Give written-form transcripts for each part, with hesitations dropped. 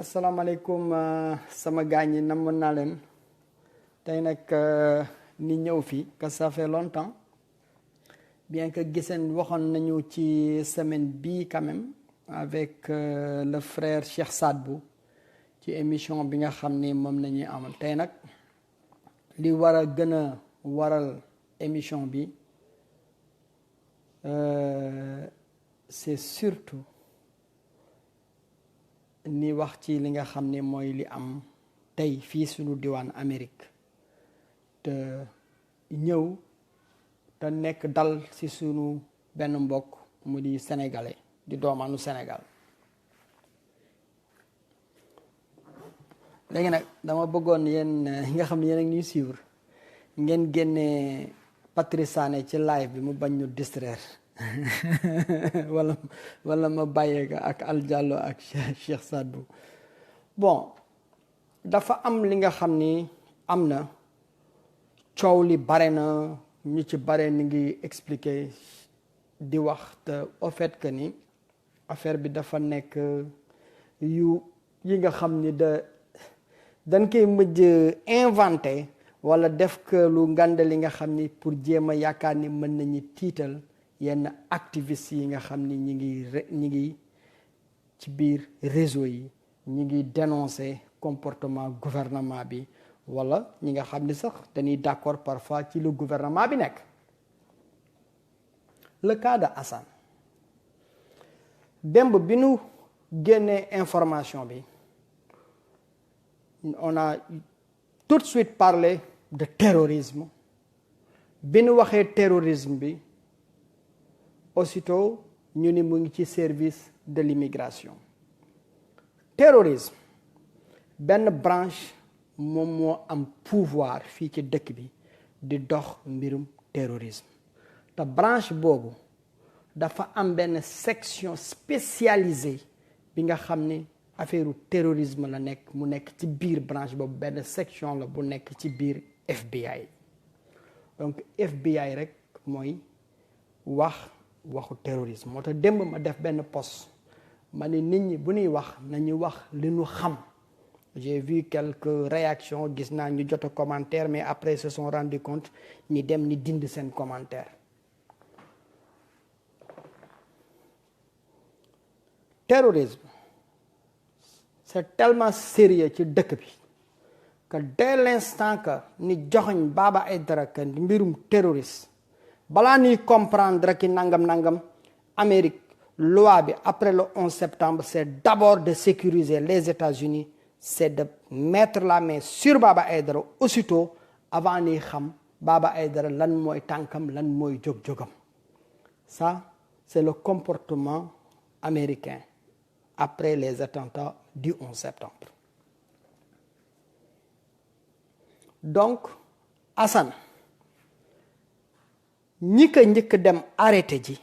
asalaamaaleykum sama gaañ yi namoon naa leen tey nag ni ñëw fii que ça fait longtemps bien que giseen waxoon nañu ci semaine bii quand même avec le frère Cheikh Sadbou ci émission bi nga xam ni moom nañuy amal tey nag li war a gën a waral émission bi c'est surtout ni wax ci li nga xam ne mooy li am tey fii suñu diwaan Amérique te ñëw te nekk dal ci sunu benn mbokk mu di sénégalais di doomaanu Sénégal léegi nag dama bëggoon yéen yi nga xam ne yéen a ngi ñuy suivre ngeen génne Patrice Sané ci live bi mu bañ ñu distraire wala ma bàyyee ko ak Al Diallo ak Cheikh Sadbou bon dafa am li nga xam ni am na coow li bare na ñu ci bare ni ngi expliquer di wax te au fait que ni affaire bi dafa nekk yu yi nga xam ni dañ koy mujj inventé wala def que lu ngande li nga xam ni pour jéem a yaakaar ni mën nañu tiital yenn activistes yi nga xam ni ñi ngi ci biir réseau yi ñi ngi dénoncer comportement gouvernement bi wala ñi nga xam ni sax dañuy d'accord parfois ci le gouvernement bi nekk. Le cas de Assane démb bi nu génnee information bi on a tout de suite parlé de terrorisme bi nu waxee terrorisme bi aussitôt ñu ni mu ngi ci service de l'immigration. Terrorisme benn branche moom moo am pouvoir fii ci dëkk bi di dox mbirum terrorisme te branche boobu dafa am benn section spécialisée bi nga xam ni affaire terrorisme la nekk mu nekk ci biir branche boobu benn section la bu nekk ci biir FBI donc FBI rek mooy waxu terrorisme moo tax démb ma def benn post ma ne nit ñi bu ñuy wax nañu wax li ñu xam. J'ai vu quelques réactions gis naa ñu jot a commentaire mais après se sont rendu compte ñi dem ni dind seen commentaire. Terrorisme c'est tellement sérieux ci dëkk bi que dès l'instant que ni joxoñ Baba Aïdara que mbirum terroriste balaa ñuy comprendre ki nangam Amérique loi bi après le 11 septembre c'est d'abord de sécuriser les États-Unis c'est de mettre la main sur Baba Aïdara aussitôt avant ñuy xam Baba Aïdara lan mooy tànkam lan mooy jóg-jógam. Ça c'est le comportement américain après les attentats du 11 septembre. Donc Assane ñi ko njëkk dem arrêté ji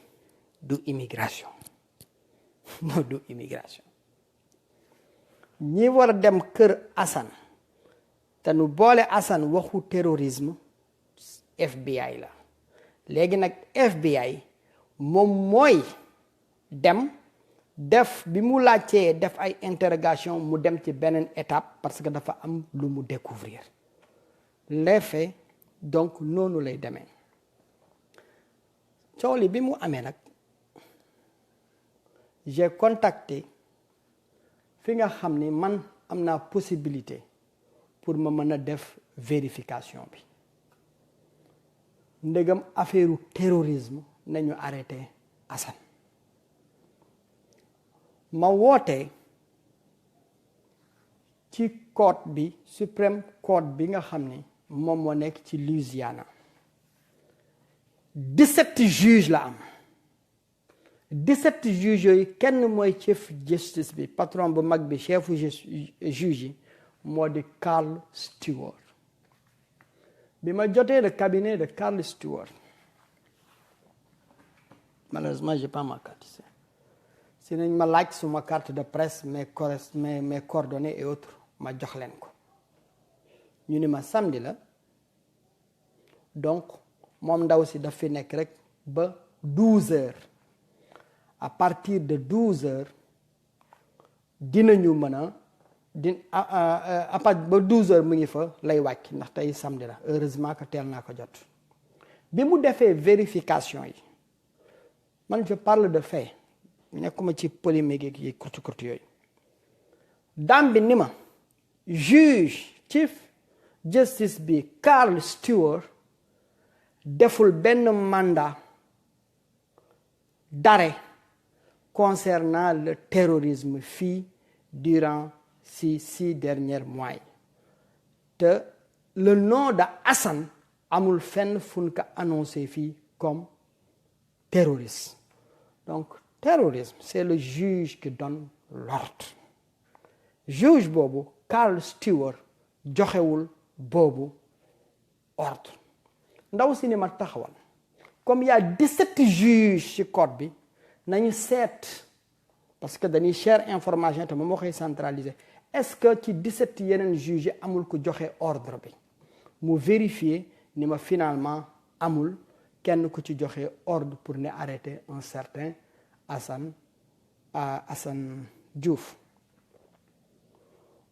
du immigration non du immigration ñi war a dem kër Assane te nu boole Assane waxu terrorisme FBI la léegi nag FBI moom mooy dem def bi mu laajtee def ay interrogation mu dem ci beneen étape parce que dafa am lu mu découvrir les faits donc noonu lay demee coow li bi mu amee nag j'ai contacté fi nga xam ni man am naa possibilité pour ma mën a def vérification bi ndegam affaire terrorisme nañu arrêté Assane ma woote ci court bi Supreme Court bi nga xam ni moom moo nekk ci Louisiana 17 juges la am 17 juges yooyu kenn mooy chef justice bi patron bu mag bi chefu juge yi moo di Carl Stewart bi ma jotee le cabinet de Carl Stewart malheureusement j'ai pas ma carte ici si nañ ma laaj suma carte de presse mes coordonnées et autres ma jox leen ko ñu ni ma samedi la donc moom ndaw si daf fi nekk rek ba 12 heures à partir de 12 heures dinañu mën a à partir ba 12 heures mu ngi fa lay wàcc ndax tey samedi la heureusement que teel naa ko jot bi mu defee vérification yi man je parle de fait nekkuma ci polémique yi kurti yooyu dame bi ni ma juge chief justice bi Carl Stewart deful benn mandat d'arrêt concernant le terrorisme fii durant ces 6 derniers mois yi te le nom de Assane amul fenn fuñ ko annoncé fii comme terroriste donc terrorisme c'est le juge qui donne l'ordre juge boobu Carl Stewart joxewul boobu ordre ndaw si ni ma taxawal comme il y a 17 juges ci code bi nañu seet parce que dañuy share information te moom moo koy centraliser est-ce que ci 17 yeneen juges yi amul ku joxe ordre bi mu vérifier ni ma finalement amul kenn ku ci joxe ordre pour ne arrêter un certain Assane Diouf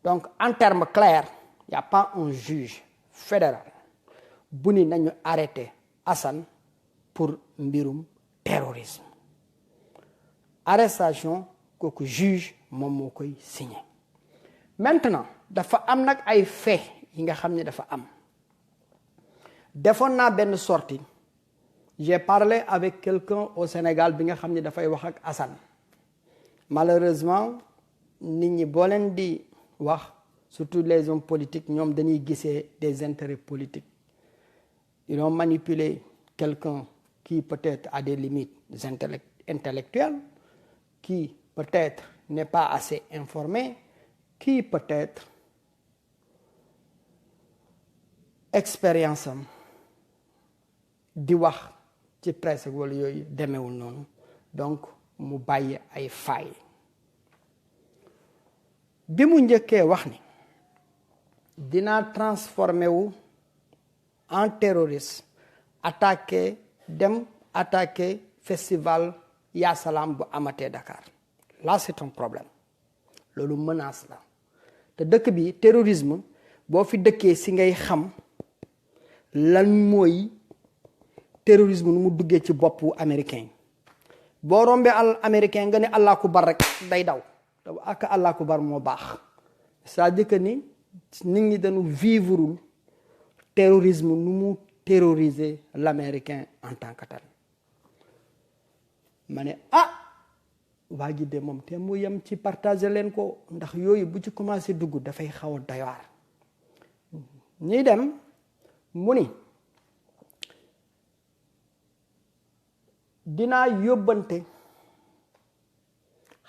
donc en termes clairs il y a pas un juge fédéral bu ni nañu arrêter Assane pour mbirum terrorisme arrestation kooku juge moom moo koy signé maintenant dafa am nag ay fait yi nga xam ne dafa am defoon naa benn sortie j'ai parlé avec quelqu'un au Sénégal bi nga xam ne dafay wax ak Assane malheureusement nit ñi boo leen di wax surtout les hommes politiques ñoom dañuy gisee des intérêts politiques ils ont manipulé quelqu'un qui peut-être a des limites intellectuelles qui peut-être n'est pas assez informé qui peut-être expérience am di wax ci presse wala yooyu demewul noonu donc mu bàyyi ay failles bi mu njëkkee wax ni dinaa transformé wu en terroriste attaquer festival Ya Salam bu amatee Dakar là c'est un problème loolu menace la te dëkk bi terrorisme boo fi dëkkee si ngay xam lan mooy terrorisme nu mu duggee ci boppu américain boo rombee américain nga ne Allahu akbar rek day daw te ak Allahu akbar moo baax c'est-à-dire que ni nit ñi dañu vivreul terrorisme nu mu terroriser l'américain en tant que tel ma ne waa ji de moom te mu yem ci partager leen ko ndax yooyu bu ci commencé dugg dafay xaw a doy waar ñuy dem mu ni dinaa yóbbante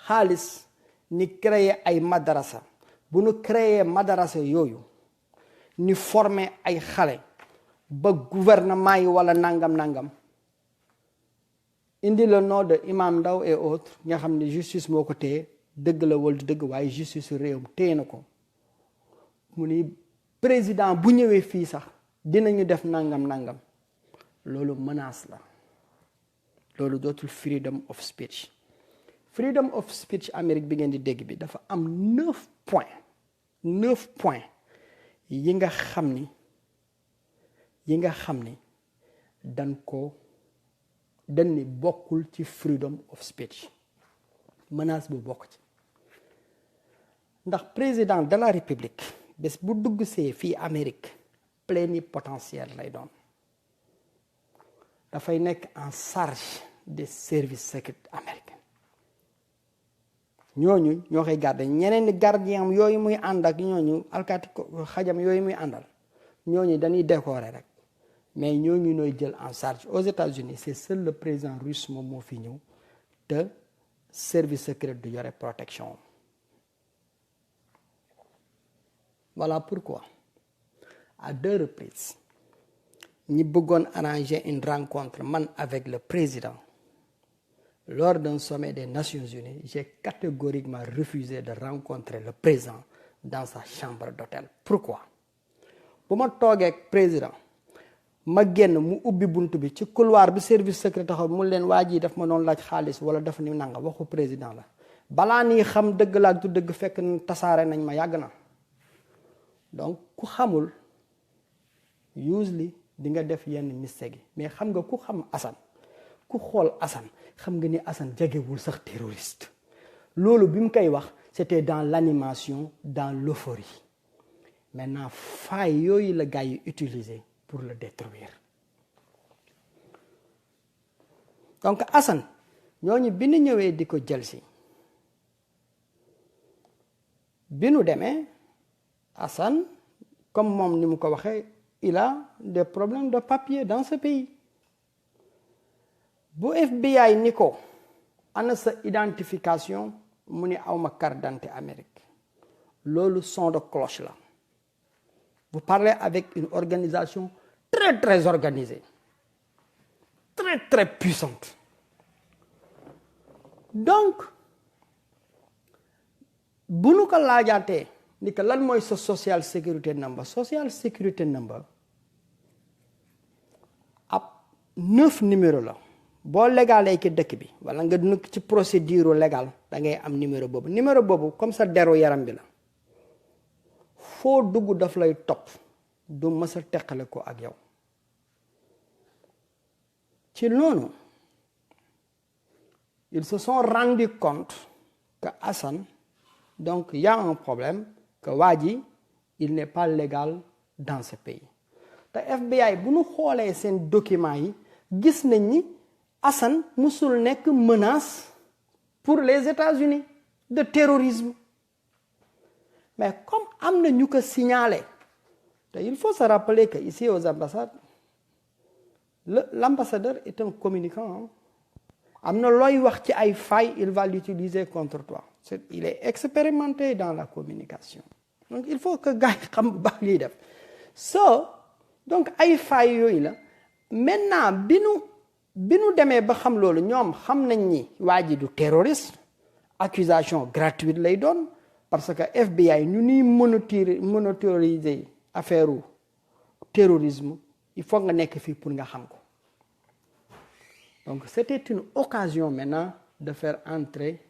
xaalis ni créer ay madarasa bu nu créer madarasa yooyu ni former ay xale ba gouvernement yi wala nangam indi le nom de Imam Ndaw et autres nga xam ne justice moo ko téye dëgg la wala dëgg waaye justice réewam téye na ko mu ni président bu ñëwee fii sax dinañu def nangam loolu menace la loolu dootul freedom of speech Amérique bi ngeen di dégg bi dafa am 9 points yi nga xam ni dañ ko dañ ni bokkul ci freedom of speech menace bu bokk ci ndax président de la république bés bu dugg see fii Amérique plénipotentiaire lay doon dafay nekk en charge des services secrets américains ñooñu ñoo koy garder ñeneen ni gardien yooyu muy ànd ak ñooñu alkaati xajam yooyu muy àndal ñooñu dañuy décorer rek mais ñooñu nooy jël en charge aux États-Unis c'est seul le président russe moom moo fi ñëw te service secret du yore protection voilà pourquoi à 2 reprises ñi bëggoon arranger une rencontre man avec le président lors d'un sommet des Nations Unies j'ai catégoriquement refusé de rencontrer le président dans sa chambre d'hôtel pourquoi bu ma toogee ak président ma génn mu ubbi bunt bi ci couloir bi service secret taxaw mu leen waa ji daf ma doon laaj xaalis wala daf ni nanga waxu président la balaa nii xam dëgg laa du dëgg fekk tasaare nañ ma yàgg na donc ku xamul usually di nga def yenn mistake yi mais xam nga ku xam Assane ku xool Assane xam nga ni Assane jegewul sax terroriste loolu bi mu koy wax c'était dans l'animation dans l'euphorie maintenant faille yooyu la gars yi utiliser pour le détruire donc Assane ñooñu bi ñu ñëwee di ko jël si bi nu demee Assane comme moom ni mu ko waxee il a des problèmes de papier dans ce pays bu FBI ni ko ana sa identification mu ni awma carte d'identité Amérique loolu son de cloche la vous parlez avec une organisation très très organisée très très puissante donc bu nu ko laajaatee ni que lan mooy sa social security number ab 9 numéro la boo légalee ci dëkk bi wala nga nekk ci procédure légale da ngay am numéro boobu comme ça deru yaram bi la foo dugg daf lay topp du mës a teqale ko ak yow ci noonu ils se sont rendu compte que Assane donc y a un problème que waa ji il n'est pas légal dans ce pays te FBI bu ñu xoolee seen documents yi gis nañ ni Assane musul nekk menace pour les États-Unis de terrorisme mais comme am na ñu ko signalé te il faut se rappeler que ici aux ambassades l'ambassadeur est un communicant am na looy wax ci ay failles il va l'utiliser contre toi il est expérimenté dans la communication donc il faut que gars yi xam ba lii def donc ay failles yooyu la maintenant bi nu demee ba xam loolu ñoom xam nañ ni waa ji du terroriste accusation gratuite lay doon parce que FBI ñu nuy monitoriser affaire terrorisme il faut nga nekk fii pour nga xam ko donc c'était une occasion maintenant de faire entrer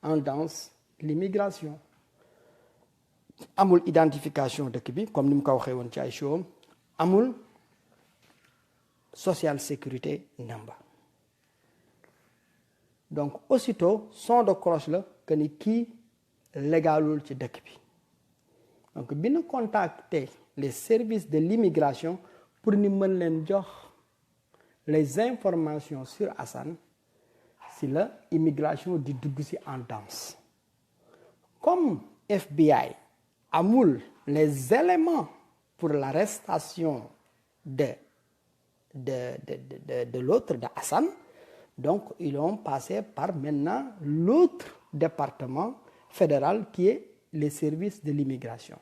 en danse l'immigration amul identification dëkk bi comme ni mu ko waxee woon ci ay show amul social security number donc aussitôt son de cloche la que ni kii légalul ci dëkk bi donc bi ñu contacter les services de l'immigration pour ni mën leen jox les informations sur Assane si la immigration di dugg si en danse comme FBI amul les éléments pour l'arrestation de l'autre, de Assane, donc ils ont passé par maintenant l'autre département fédéral qui est les services de l'immigration.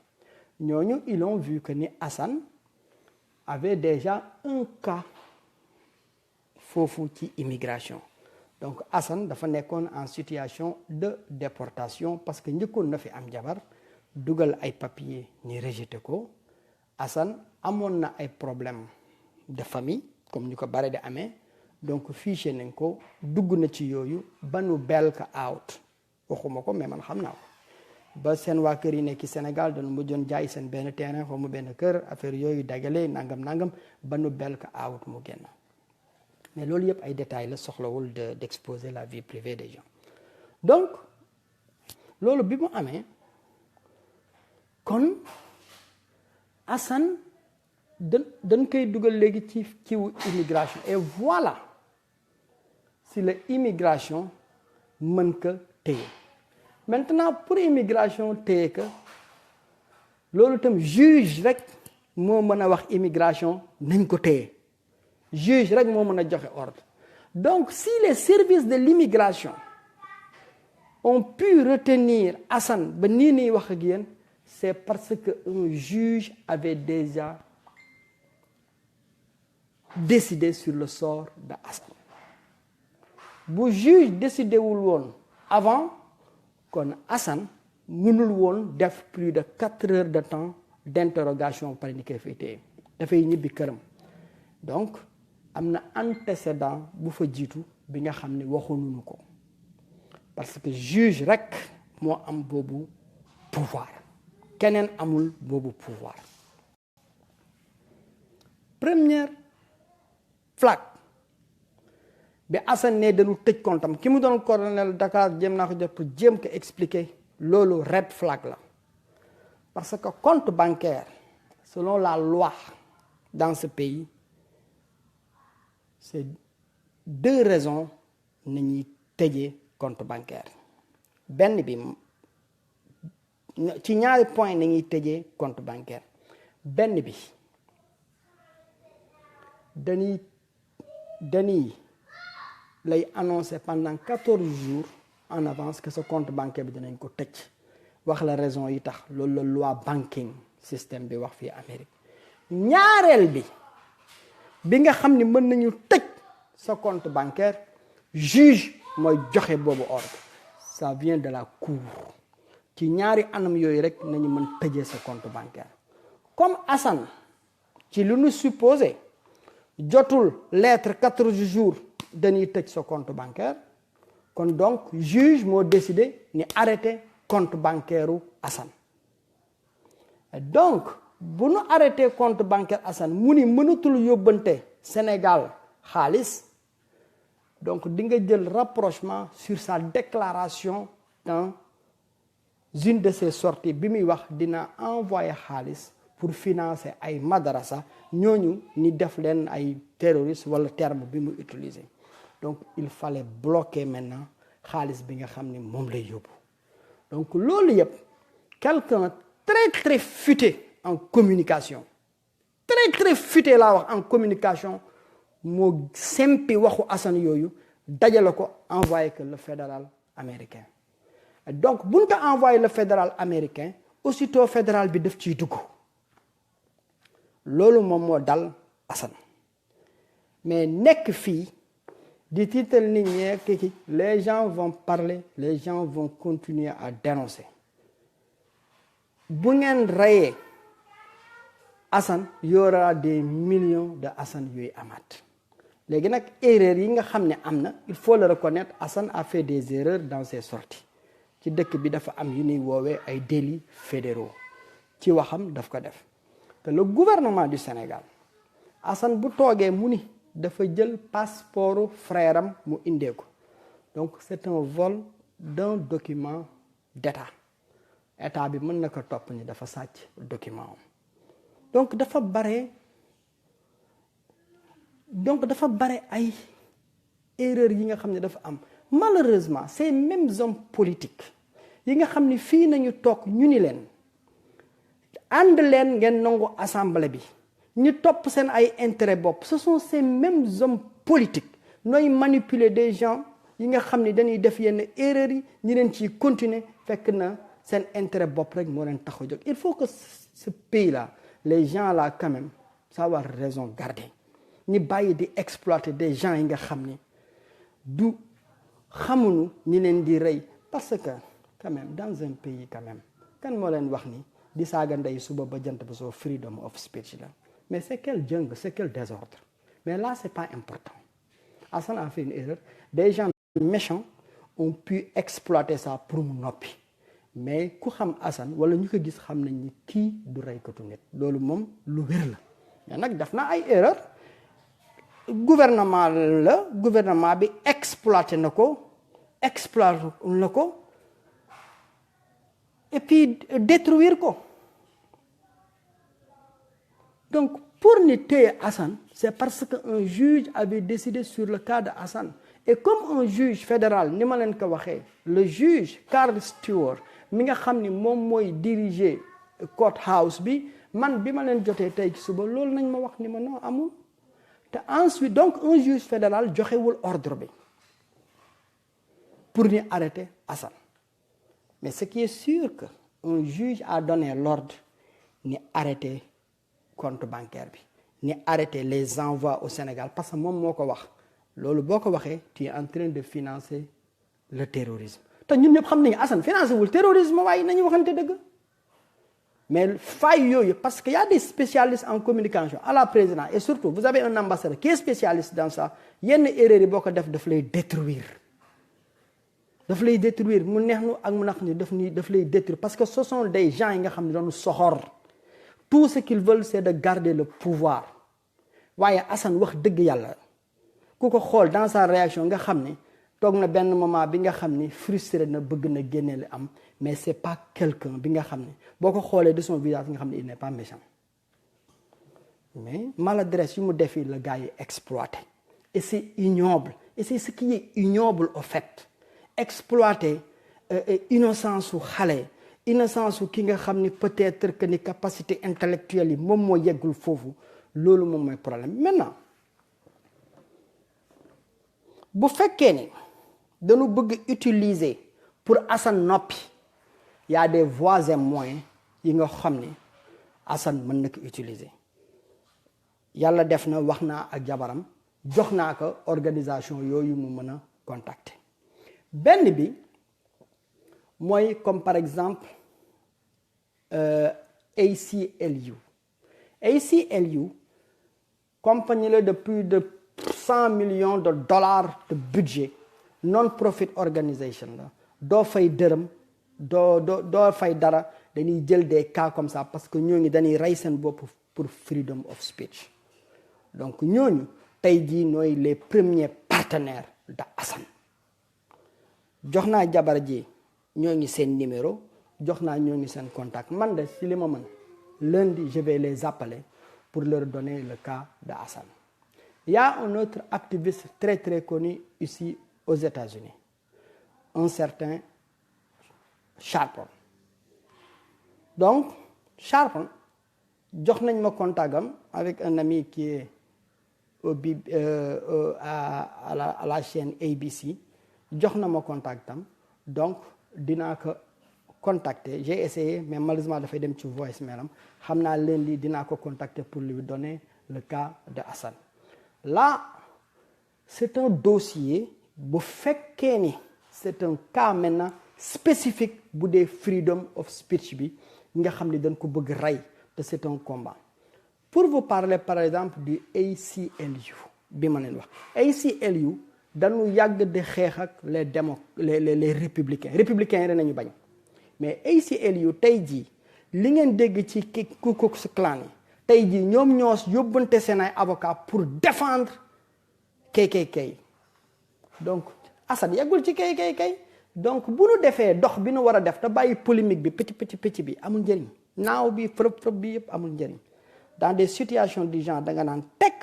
Ñooñu ils ont vu que ni Assane avait déjà un cas foofu ci immigration donc Assane dafa nekkoon en situation de déportation parce que njëkkoon na fi am jabar dugal ay papiers ni rejeté ko Assane amoon na ay problèmes de famille comme ñu ko bare di amee donc fiché nañ ko dugg na ci yooyu ba nu bel ka out waxuma ko mais man xam naa ko ba seen waa kër yi nekk ci Sénégal dañu mujjoon jaay seen benn terrain xaw ma benn kër affaire yooyu dagale nangam ba nu bel ka out mu génn mais loolu yëpp ay détails la soxlawul d'exposer la vie privée des gens donc loolu bi mu amee kon Assane dañ koy dugal léegi ci kiwu immigration et voilà si la immigration mën ko téye maintenant pour immigration téye ko loolu itam juge rek moo mën a wax immigration nañ ko téye juge rek moo mën a joxe ordre donc si les services de l'immigration ont pu retenir Assane ba nii nii wax ak yéen c'est parce que un juge avait déjà décidé sur le sort de Assane bu juge décidé wul woon avant kon Assane mënul woon def plus de 4 heures de temps d'interrogation par ni koy fay téye dafay ñibbi këram donc am na antécédent bu fa jiitu bi nga xam ne waxuñu ko parce que juge rek moo am boobu pouvoir keneen amul boobu pouvoir première flaque bi Assane ne dañu tëj comptam ki mu doon colonel Dakar jéem naa ko jot pour jéem ko expliquer loolu red flag la parce que compte bancaire selon la loi dans ce pays c'est 2 raisons nañuy tëjee compte bancaire benn bi ci ñaari point nañuy tëjee compte bancaire benn bi dañuy lay annoncer pendant 14 jours en avance que ce compte bancaire bi dinañ ko tëj wax la raison yi tax loolu la loi banking système bi wax fii Amérique ñaareel bi nga xam ni mën nañu tëj sa compte bancaire juge mooy joxe boobu ordre ça vient de la cour ci ñaari anam yooyu rek nañu mën tëjee sa compte bancaire comme Assane ci lu ñu supposé jotul lettre 14 jours dañuy tëj sa compte bancaire kon donc juge moo décidé ni arrêté compte bancaire u Assane donc bu nu arrêté compte bancaire Assane mu ni mënatul yóbbante Sénégal xaalis donc di nga jël rapprochement sur sa déclaration dans une de ses sorties bi muy wax dina envoyer xaalis pour financer ay madarasa ñooñu ni def leen ay terroristes wala terme bi mu utiliser donc il fallait bloquer maintenant xaalis bi nga xam ni moom lay yóbbu donc loolu yëpp quelqu'un très futé en communication très futé laa wax en communication moo sempi waxu Assane yooyu dajale ko envoyé que le fédéral américain et donc buñ ko envoyé le fédéral américain aussitôt fédéral bi def ciy dugg loolu moom moo dal Assane mais nekk fii di tiital nit ñi ki les gens vont parler les gens vont continuer à dénoncer bu ngeen reyee Assane y aura des millions de Assane yooyu amaat léegi nag erreur yi nga xam ne am na il faut le reconnaître Assane a fait des erreurs dans ses sorties ci dëkk bi dafa am yu ñuy woowee ay délits fédéraux ci waxam daf ko def te le gouvernement du Sénégal Assane bu toogee mu ni dafa jël passeport frère am mu indee ko donc c'est un vol d'un document d'état état bi mën na ko topp ni dafa sàcc document am donc dafa bare ay erreur yi nga xam ne dafa am malheureusement ces mêmes hommes politiques yi nga xam ne fii nañu toog ñu ni leen ànd leen ngeen nangu assemblée bi ñu topp seen ay intérêt bopp ce sont ces mêmes hommes politiques nooy manipuler des gens yi nga xam ne dañuy def yenn erreurs yi ñu leen ciy continuer fekk na seen intérêt bopp rek moo leen tax a jóg il faut que ce pays là les gens là quand même savoir raison garder ñi bàyyi di exploiter des gens yi nga xam ni du xamuñu ñi leen di rey parce que quand même dans un pays quand même kan moo leen wax ni di saaga ndey suba ba jant ba soo freedom of speech la mais c'est quel jungle c'est quel désordre mais là c'est pas important Assane a fait une erreur des gens méchants ont pu exploiter ça pour mu noppi mais ku xam Assane wala ñu ko gis xam nañ ni kii du reykatu nit loolu moom lu wér la mais nag def na ay erreur gouvernement bi exploité na ko et puis détruire ko donc pour ni téye Assane c'est parce que un juge avait décidé sur le cas de Assane et comme un juge fédéral ni ma leen ko waxee le juge Carl Stewart mi nga xam ni moom mooy diriger courthouse bi man bi ma leen jotee tey ci suba loolu nañ ma wax ni ma non amul te ensuite donc un juge fédéral joxewul ordre bi pour ñu arrêter Assane mais ce qui est sûr que un juge a donné l'ordre ni arrêter compte bancaire bi ni arrêter les envois au Sénégal parce que moom moo ko wax loolu boo ko waxee tu es en train de financer le terrorisme te ñun ñëpp xam nañu Assane financé wul terrorisme waaye nañu waxante dëgg mais faille yooyu parce que y a des spécialistes en communication à la présidence et surtout vous avez un ambassadeur qui est spécialiste dans ça yenn erreur yi boo ko def daf lay détruire mu neex nu ak mu nax ni daf lay détruire parce que ce sont des gens yi nga xam ne doon soxor tout ce qu'ils veulent c'est de garder le pouvoir waaye Assane wax dëgg yàlla ku ko xool dans sa réaction nga xam ne toog na benn moment bi nga xam ni frustré na bëgg na génne li am mais c'est pas quelqu'un bi nga xam ne boo ko xoolee de son visage nga xam ne il n'est pas méchant mais maladresse yu mu defi la gars yi exploité et c'est ignoble et c'est ce qui est ignoble au fait exploiter innocence su xale innocence su ki nga xam ni peut-être que ni capacité intellectuelle yi moom moo yeggul foofu loolu moom mooy problème maintenant bu fekkee ni dañu bëgg utiliser pour Assane noppi y a des voies et moyens yi nga xam ni Assane mën na ko utiliser yàlla def na wax naa ak jabaram jox naa ko organisation yooyu mu mën a contacter benn bi mooy comme par exemple ACLU compagnie la de plus de 100 millions de dollars de budget non-profit organisation la doo fay dërëm doo fay dara dañuy jël des cas comme ça parce que ñooñu dañuy rey seen bopp pour freedom of speech donc ñooñu tey jii nooy les premiers partenaires de Assane jox naa jabar ji ñooñu seen numéro jox naa ñooñu seen contact man de si li ma mën lundi je vais les appeler pour leur donner le cas de Assane. Il y a un autre activiste très très connu ici aux États-Unis, un certain Sharpton. Donc Sharpton jox nañ ma contact am avec un ami qui est à la chaîne ABC jox na ma contact am donc dinaa ko contacter j'ai essayé mais malheureusement dafay dem ci voicemail am xam naa lundi dinaa ko contacter pour lui donner le cas de Assane. Là c'est un dossier bu fekkee ni c'est un cas maintenant spécifique bu dee freedom of speech bi nga xam ni dañ ko bëgg rey te c'est un combat. Pour vous parler par exemple du ACLU bi ma leen wax ACLU dañu yàgg di xeex ak les républicains yi nañu bañ mais ACLU tey jii li ngeen dégg ci Ku Klux Klan yi tey jii ñoom ñoo yóbbante seen ay avocat pour défendre KKK donc Assane yàggul ci KKK donc bu nu defee dox bi nu war a def te bàyyi polémique bi pëcc bi amul njëriñ naaw bi fërëb bi yëpp amul njëriñ dans des situations du genre da nga naan teg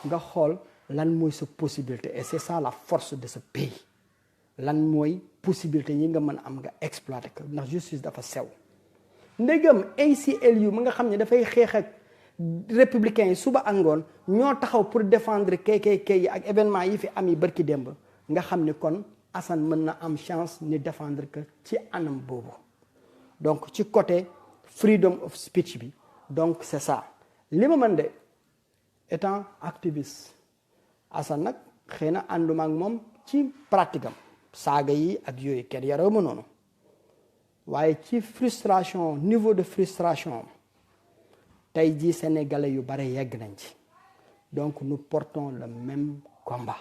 nga xool lan mooy sa possibilité et c'est ça la force de ce pays lan mooy possibilité yi nga mën a am nga exploiter ko ndax justice dafa sew ndegam ACLU mi nga xam ne dafay xeex ak républicains yi suba ak ngoon ñoo taxaw pour défendre KKK yi ak événement yi fi am yi barki démb nga xam ne kon Assane mën na am chance ni défendre que ci anam boobu donc ci côté freedom of speech bi donc c'est ça li ma mën de étant activiste Assane nag xëy na ànduma ak moom ci pratique am saaga yi ak yooyu kenn yaroo ma noonu waaye ci frustration niveau de frustration tey jii sénégalais yu bare yegg nañ ci donc nous portons le même combat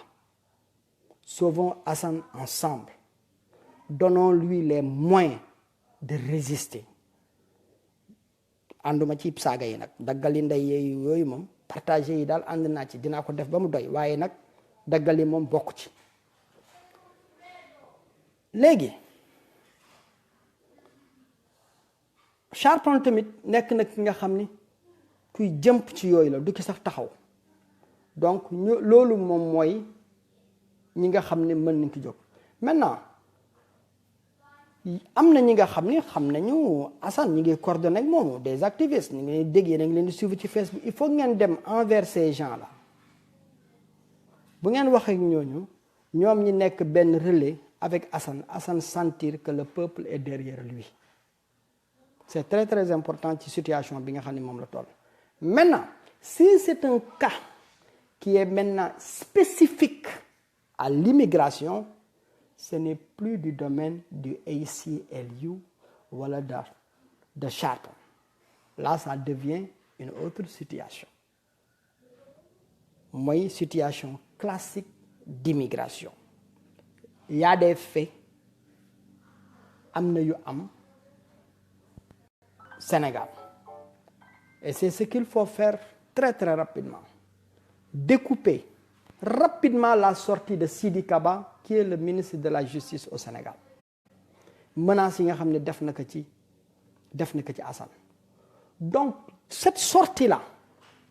sauvons Assane ensemble donnons-lui les moyens de résister ànduma ci saaga yi nag daggali ndey yooyu moom partagé yi daal ànd naa ci dinaa ko def ba mu doy waaye nag daggal yi moom bokk ci léegi Charlton tamit nekk na ki nga xam ni kuy jëmp ci yooyu la du ki sax taxaw donc loolu moom mooy ñi nga xam ne mën nañ ko jóg maintenant am na ñi nga xam ni xam nañu Assane ñi ngi coordonné ak moom des activistes ñu ngi dégg yéen a ngi leen di suivre ci Facebook il faut ngeen dem envers ces gens là bu ngeen wax ak ñooñu ñoom ñi nekk benn relais avec Assane sentir que le peuple est derrière lui c'est très très important ci situation bi nga xam ne moom la toll maintenant si c'est un cas qui est maintenant spécifique à l'immigration ce n'est plus du domaine du ACLU wala de Charlton là ça devient une autre situation mooy situation classique d'immigration il y a des faits am na yu am Sénégal et c'est ce qu'il faut faire très très rapidement découper rapidement la sortie de Sidi Kaba qui est le ministre de la Justice au Sénégal menaces yi nga xam ne def na ko ci Assane donc cette sortie là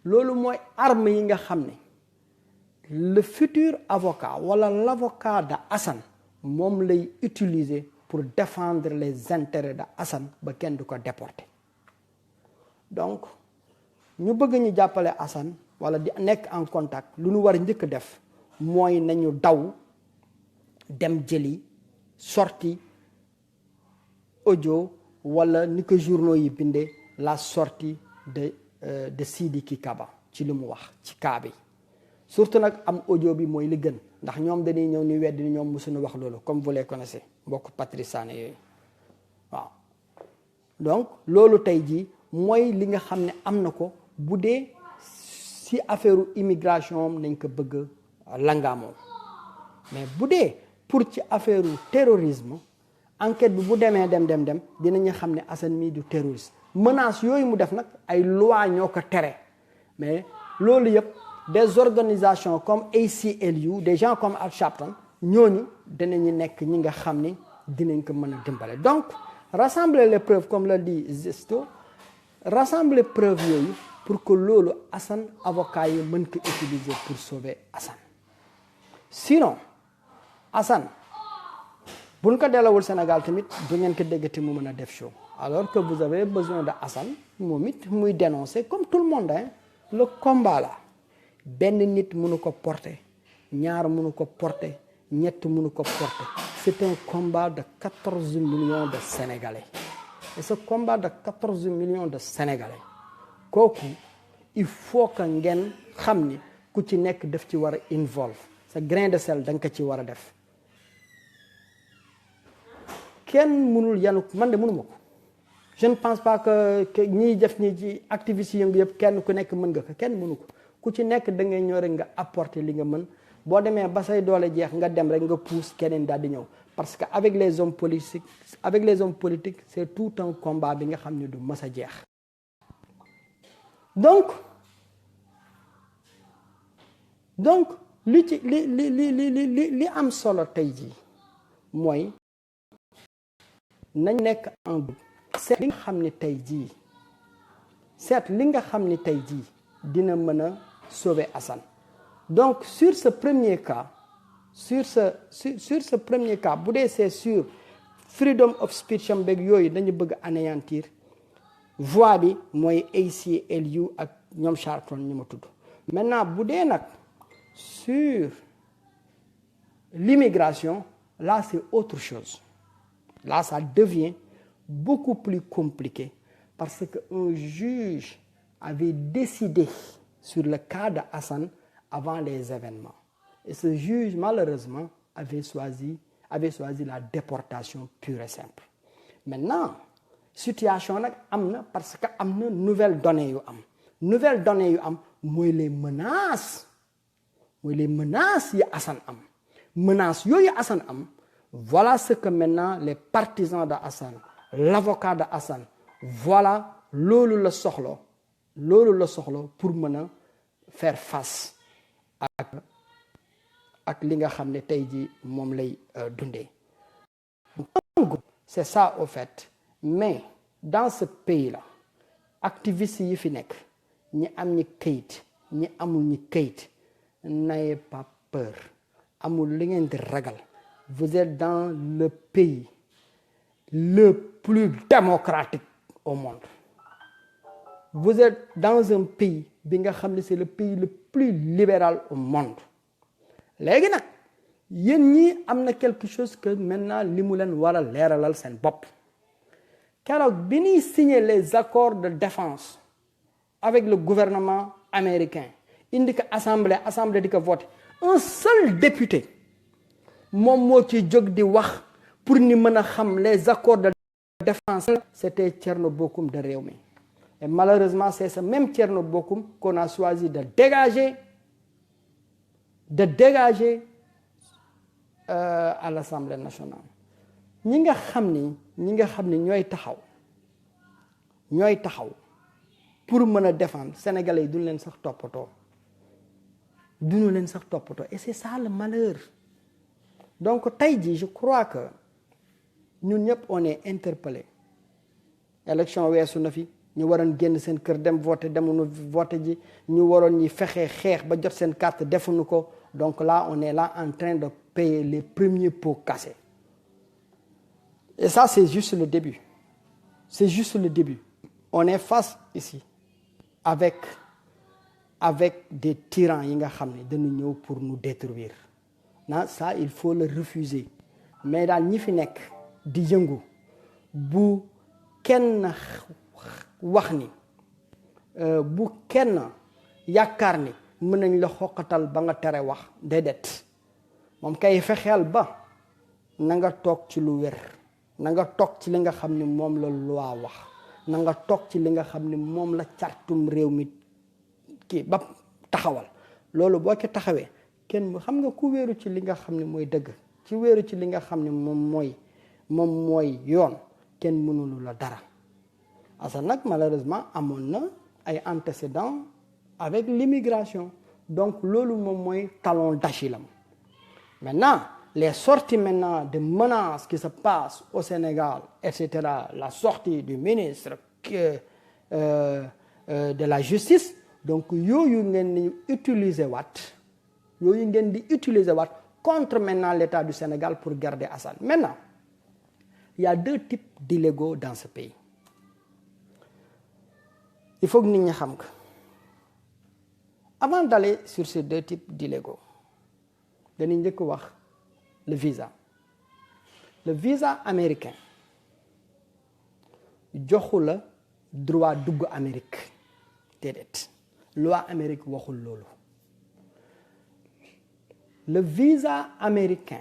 loolu mooy arme yi nga xam ne le futur avocat wala l'avocat de Assane moom lay utiliser pour défendre les intérêts de Assane ba kenn du ko déporter donc ñu bëgg ñu jàppale Assane wala di nekk en contact lu ñu war a njëkk def mooy nañu daw dem jëli sortie audio wala ni ko journaux yi bindee la sortie de Sidiki Kaba ci li mu wax ci cas bi surtout nag am audio bi mooy li gën ndax ñoom dañuy ñëw ni weddi ni ñoom mosuñu wax loolu comme vous les connaissez mbokk Patrice Sané yooyu waaw donc loolu tey jii mooy li nga xam ne am na ko bu dee si affaire immigration nañ ko bëgg langaamoo mais bu dee pour ci affaire terrorisme enquête bi bu demee dem dinañu xam ne Assane mii du terroriste menace yooyu mu def nag ay loi ñoo ko tere mais loolu yëpp des organisations comme ACLU des gens comme Al Sharpton ñooñu dinañu nekk ñi nga xam ni dinañ ko mën a dimbale donc rassembler les preuves comme le dit Zesto rassembler preuves yooyu pour que loolu Assane avocat yi mën ko utiliser pour sauver Assane sinon Assane buñ ko delawul Sénégal tamit du ngeen ko déggati mu mën a def show alors que vous avez besoin de Assane moom it muy dénoncer comme tout le monde hein le combat là benn nit mënu ko porter ñaar mënu ko porter ñett mënu ko porter c'est un combat de 14 millions de Sénégalais et ce combat de 14 millions de Sénégalais kooku il faut que ngeen xam ni ku ci nekk daf ci war a involve sa grain de sel da nga ko ci war a def kenn mënul yanu man de mënuma ko je ne pense pas que ñiy def ñi ci activistes yi yëngu yëpp kenn ku nekk mën nga ko kenn mënu ko ku ci nekk da ngay ñëw rek nga apporter li nga mën boo demee ba say doole jeex nga dem rek nga pousse keneen daal di ñëw parce que avec les hommes politiques c'est tout un combat bi nga xam ne du mës a jeex donc li am solo tey jii mooy nañ nekk en groupe seet li nga xam ne tey jii dina mën a sauver Assane donc sur ce premier cas sur ce premier cas bu dee c'est sur freedom of speech am beeg yooyu dañu bëgg anéantir voix bi mooy ACLU ak ñoom Charlton ñu ma tudd maintenant bu dee nag sur l'immigration là c'est autre chose là ça devient beaucoup plus compliqué parce que un juge avait décidé sur le cas de Assane avant les événements et ce juge malheureusement avait choisi la déportation pure et simple maintenant situation nag am na parce que am na nouvelle donnée yu am mooy les menaces yi Assane am menaces yooyu Assane am voilà ce que maintenant les partisans de Assane l'avocat de Assane voilà loolu la soxla pour mën a faire face ak li nga xam ne tey ji moom lay dundee. C'est ça au fait. Mais dans ce pays-là activistes yi fi nekk ñi am ñi kayit ñi amul ñi kayit n'ayez pas peur, amul li ngeen di ragal. Vous êtes dans le pays le plus démocratique au monde. Vous êtes dans un pays bi nga xam ne c'est le pays le plus libéral au monde. léegi nag yéen ñi am na quelque chose que maintenant li mu leen war a leeralal seen bopp. keroog bi ñuy signer les accords de défense avec le gouvernement américain indi ko assemblée di ko voter, un seul député moom moo ci jóg di wax pour ni mën a xam les accords de défense. C'était Thierno Bocoum de Rewmi. Et malheureusement c'est ce même Thierno Bocoum qu'on a choisi de dégager à l'Assemblée nationale. ñi nga xam ni ñooy taxaw pour mën a défendre sénégalais yi duñu leen sax toppatoo et c'est ça le malheur. Donc tey jii je crois que ñun ñëpp on est interpellé. élection weesu na fi ñu waroon génn seen kër dem voter demuñu voter ji, ñu waroon ñi fexe xeex ba jot seen carte defuñu ko. Donc là on est là en train de payer les premiers pots cassés. Et ça c'est juste le début. C'est juste le début. On est face ici avec des tyrans yi nga xam ne dañu ñëw pour nous détruire. Ça il faut le refuser. Mais daal ñi fi nekk di yëngu bu kenn wax ni bu kenn yaakaar ni mën nañ la xoqatal ba nga tere wax déedéet. moom kay fexeel ba na nga toog ci lu wér, na nga toog ci li nga xam ne moom la loi wax, na nga toog ci li nga xam ne moom la cartum réew mi kii ba taxawal. loolu boo ci taxawee kenn xam nga ku wéeru ci li nga xam ne mooy dëgg, ci wéeru ci li nga xam ne moom mooy yoon, kenn mënulu la dara. Assane nag malheureusement amoon na ay antécédents avec l'immigration. Donc loolu moom mooy talon d'Achille. Maintenant les sorties maintenant de menaces qui se passent au Sénégal, etc., la sortie du ministre de la justice, donc yooyu ngeen di utiliser waat contre maintenant l'État du Sénégal pour garder Assane. Maintenant il y a deux types d'illégaux dans ce pays. Il faut que nit ñi xam ko. Avant d'aller sur ces deux types d'illégaux, dañuy njëkk wax le visa. Le visa américain joxu la droit dugg Amérique déedéet. Loi Amérique waxul loolu. Le visa américain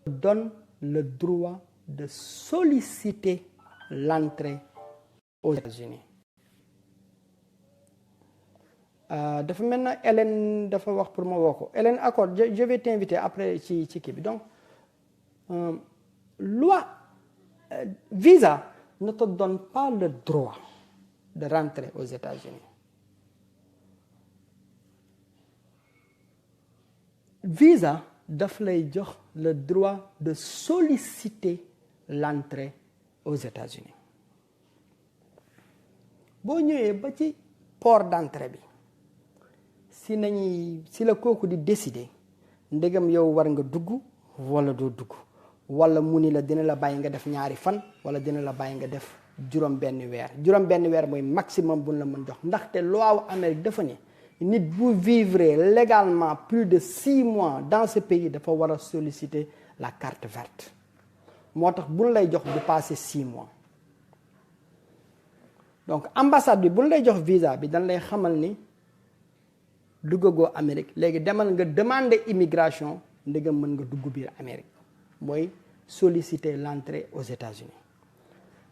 donne le droit de solliciter l'entrée aux États-Unis. dafa mel na Hélène dafa wax pour ma woo ko. Hélène accord je vais t'inviter après ci kii bi. Donc loi visa ne te donne pas le droit de rentrer aux États-Unis. Visa daf lay jox le droit de solliciter l'entrée aux États-Unis. boo ñëwee ba ci port d'entrée bi si la kooku di décider ndegam yow war nga dugg wala doo dugg, wala mu ni la dina la bàyyi nga def ñaari fan wala dina la bàyyi nga def juróom benn weer mooy maximum buñ la mën jox. Ndaxte loi wu Amérique dafa ne nit bu vivre légalement plus de 6 mois dans ce pays dafa war a solliciter la carte verte. moo tax buñ lay jox du passer 6 mois. Donc ambassade bi buñ lay jox visa bi dañ lay xamal ni duggagoo Amérique, léegi demal nga demander immigration ndegam mën nga dugg biir Amérique, mooy solliciter l'entrée aux États-Unis.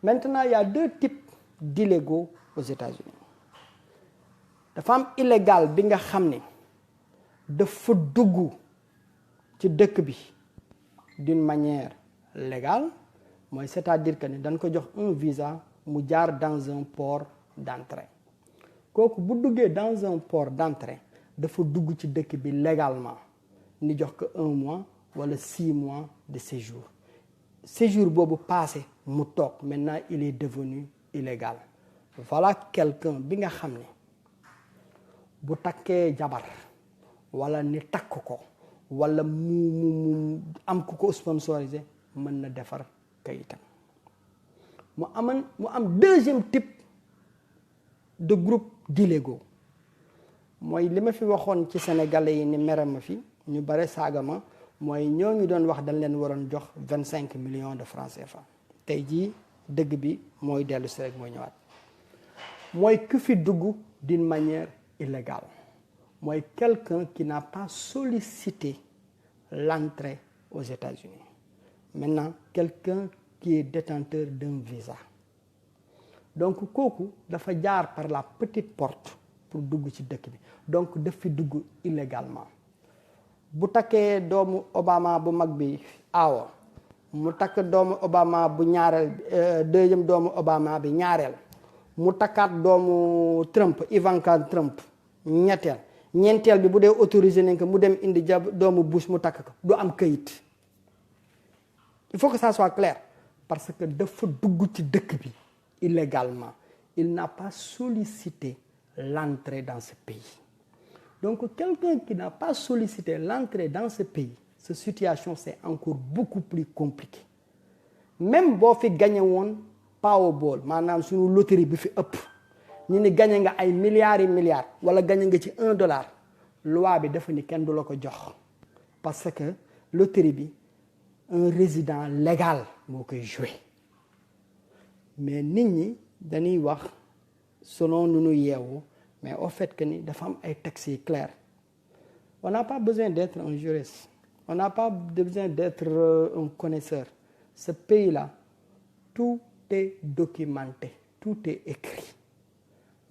Maintenant il y a deux types d'illégaux aux États-Unis. dafa am illégal bi nga xam ne dafa dugg ci dëkk bi d'une manière légale, mooy c'est-à-dire que ne dañ ko jox un visa mu jaar dans un port d'entrée. kooku bu duggee dans un port d'entrée dafa dugg ci dëkk bi légalement ni jox ko 1 mois wala 6 mois de séjour séjour boobu passé mu toog maintenant il est devenu illégal voilà quelqu'un bi nga xam ne bu takkee jabar wala ni takk ko wala mu am ku ko sponsorisé mën na defar kayitam mu am deuxième type de groupe d'illégaux mooy li ma fi waxoon ci sénégalais yi ni mere ma fi ñu bare saaga ma mooy ñooñu doon wax dañ leen waroon jox 25 millions de francs CFA tey jii dëgg bi mooy dellu si rek mooy ñëwaat mooy ku fi dugg d'une manière illégale mooy quelqu'un qui n'a pas sollicité l'entrée aux États-Unis maintenant quelqu'un qui est détenteur d'un visa donc kooku dafa jaar par la petite porte pour dugg ci dëkk bi donc daf fi dugg illégalement bu takkee doomu Obama bu mag bi aawo mu takk doomu Obama bu ñaareel deuxième doomu Obama bi ñaareel mu takkaat doomu Trump Ivanka Trump ñeenteel bi bu dee autorisé nañ ko mu dem indi doomu Bush mu takk ko du am këyit il faut que ça soit clair parce que dafa dugg ci dëkk bi illégalement il n'a pas sollicité l'entrée dans ce pays donc quelqu'un qui n'a pas sollicité l'entrée dans ce pays cette situation c'est encore beaucoup plus compliqué même boo fi gagné woon Powerball maanaam suñu loterie bi fi ëpp ñu ni gagné nga ay milliards et milliards wala gagné nga ci $1 loi bi dafa ni kenn du la ko jox parce que loterie bi un résident légal moo koy joué mais nit ñi dañuy wax selon nu ñu yeewu mais au fait que ni dafa am ay textes yi clairs on n'a pas besoin d'être un juriste on n'a pas besoin d'être un connaisseur ce pays-là tout est documenté tout est écrit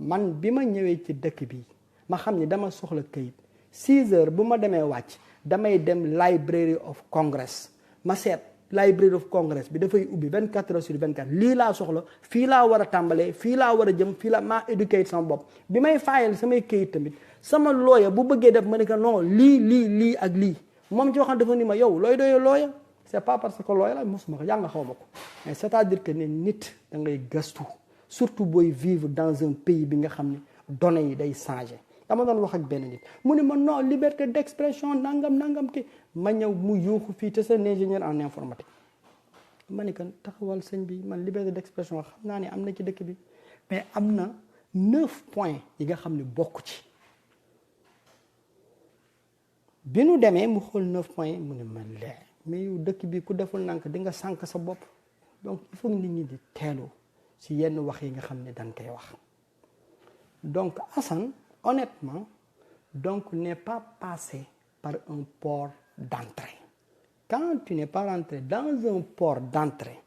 man bi ma ñëwee ci dëkk bi ma xam ni dama soxla këyit 6 heures bu ma demee wàcc damay dem Library of Congress ma seet Library of Congress bi dafay ubbi 24 heures sur 24 lii laa soxla fii laa war a tàmbalee fii laa war a jëm fii la maa éduqué sama bopp bi may fayal samay këyit tamit sama lawyer bu bëggee def ma ne que non lii ak lii moom ci waxam dafa ni ma yow looy doyee lawyer c'est pas parce que lawyer la mosuma ko jàng xaw ma ko mais c'est-à-dire que ne nit da ngay gëstu surtout booy vivre dans un pays bi nga xam ne données yi day changer dama doon wax ak benn nit mu ne ma non liberté d'expression nangam ki ma ñëw mu yuuxu fii te c'est un ingénieur en informatique ma ne que taxawal sëñ bi man liberté d'expression xam naa ne am na ci dëkk bi mais am na 9 points yi nga xam ne bokk ci bi nu demee mu xool 9 points yi mu ne man lee mais yow dëkk bi ku deful nank di nga sànk sa bopp donc il faut nit ñi di teelu ci yenn wax yi nga xam ne dañ koy wax donc Assane honnêtement donc n'est pas passé par un port d'entrée quand tu n'es pas rentré dans un port d'entrée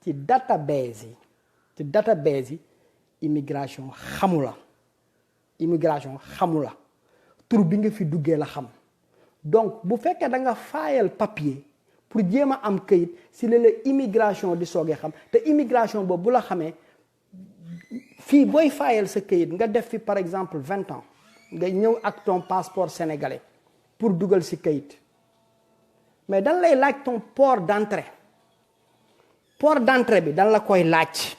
ci database yi immigration xamula tur bi nga fi duggee la xam donc bu fekkee da nga faayal papier pour jéem a am këyit si la immigration di soogee xam te immigration boobu bu la xamee fii booy faayal sa këyit nga def fi par exemple 20 ans nga ñëw ak ton passeport sénégalais pour dugal si këyit mais dan lay laaj ton port d'entrée bi dan la koy laaj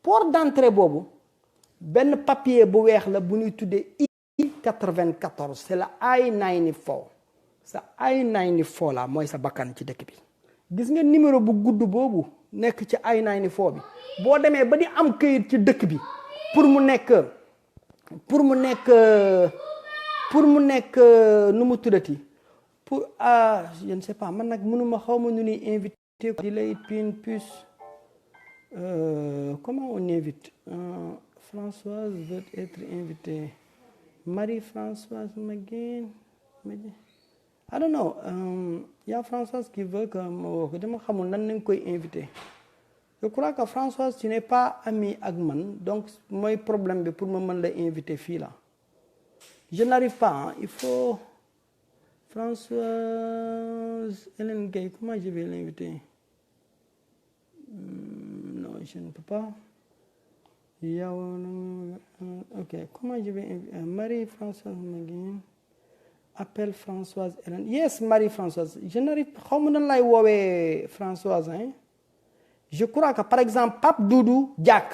port d'entrée boobu benn papier bu weex la bu ñuy tuddee I-94 c'est la I-94 sa I-94 la mooy sa bakkan ci dëkk bi gis nga numéro bu gudd boobu nekk ci I-94 bi boo demee ba di am këyit ci dëkk bi pour mu nekk nu mu tuddati pour je ne sais pas man nag mënuma xaw ma nu ñuy invité di lay pin puce comment on invite Françoise veut être invitée Marie-Françoise Maguine I don't know y a Françoise qui veut que ma woo ko dama xamul nan nañ koy invité je crois que Françoise tu n'es pas amie ak man donc mooy problème bi pour ma mën la inviter fii là je n'arrive pas il faut Françoise Hélène Gueye comment je vais l'inviter non je ne peux pas Ok, comment je vais Marie-Françoise Maguine appelle Françoise Hélène. Yes, Marie-Françoise. Je n'arrive pas. Comment on l'a woowee Françoise hein? Je crois que par exemple Pape Doudou Diack